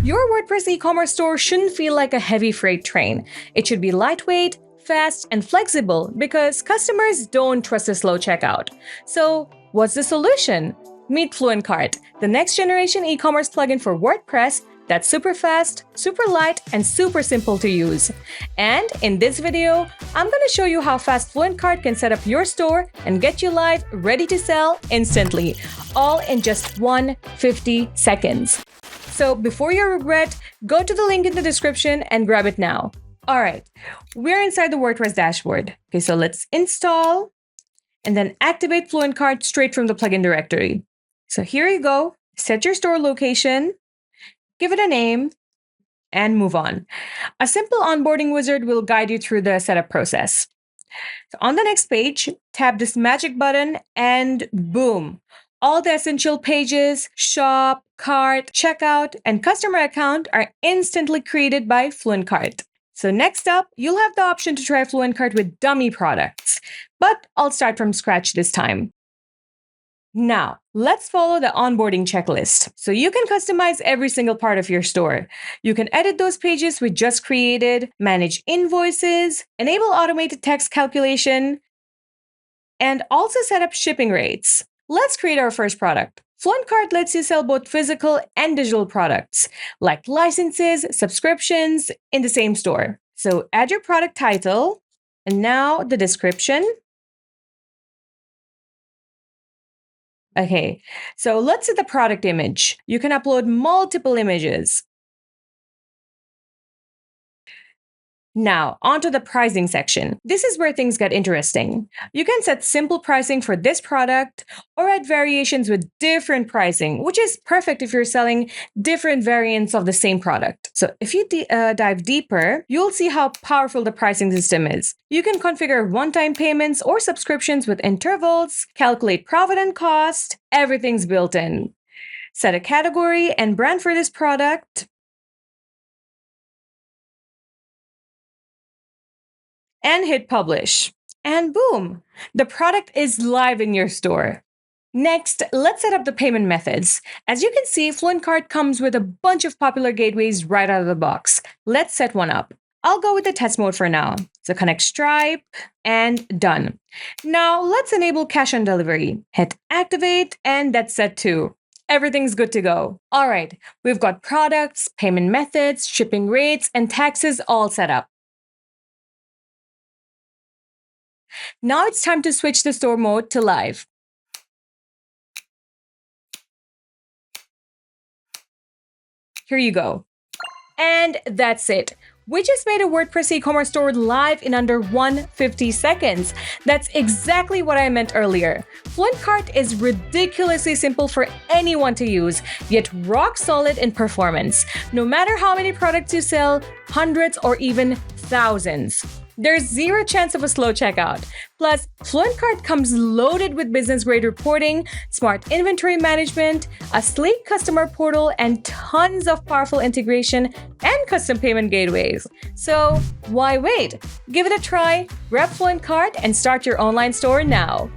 Your WordPress e-commerce store shouldn't feel like a heavy freight train. It should be lightweight, fast, and flexible because customers don't trust a slow checkout. So, what's the solution? Meet FluentCart, the next generation e-commerce plugin for WordPress that's super fast, super light, and super simple to use. And in this video, I'm going to show you how fast FluentCart can set up your store and get you live, ready to sell instantly, all in just 150 seconds. So before you regret, go to the link in the description and grab it now. All right, we're inside the WordPress dashboard. Okay, so let's install and then activate FluentCart straight from the plugin directory. So here you go. Set your store location, give it a name, and move on. A simple onboarding wizard will guide you through the setup process. So on the next page, tap this magic button and boom. All the essential pages, shop, cart, checkout, and customer account are instantly created by FluentCart. So next up, you'll have the option to try FluentCart with dummy products, but I'll start from scratch this time. Now, let's follow the onboarding checklist. So you can customize every single part of your store. You can edit those pages we just created, manage invoices, enable automated text calculation, and also set up shipping rates. Let's create our first product. FluentCart lets you sell both physical and digital products, like licenses, subscriptions, in the same store. So add your product title, and now the description. Okay, so let's set the product image. You can upload multiple images. Now, onto the pricing section. This is where things get interesting. You can set simple pricing for this product or add variations with different pricing, which is perfect if you're selling different variants of the same product. So if you dive deeper, you'll see how powerful the pricing system is. You can configure one-time payments or subscriptions with intervals, calculate profit and cost, everything's built in. Set a category and brand for this product, and hit publish. And boom, the product is live in your store. Next, let's set up the payment methods. As you can see, FluentCart comes with a bunch of popular gateways right out of the box. Let's set one up. I'll go with the test mode for now. So connect Stripe and done. Now let's enable cash on delivery. Hit activate and that's set too. Everything's good to go. All right, we've got products, payment methods, shipping rates, and taxes all set up. Now it's time to switch the store mode to live. Here you go. And that's it. We just made a WordPress e-commerce store live in under 150 seconds. That's exactly what I meant earlier. FluentCart is ridiculously simple for anyone to use, yet rock solid in performance. No matter how many products you sell, hundreds or even thousands. There's zero chance of a slow checkout. Plus, FluentCart comes loaded with business-grade reporting, smart inventory management, a sleek customer portal, and tons of powerful integration and custom payment gateways. So, why wait? Give it a try, grab FluentCart, and start your online store now.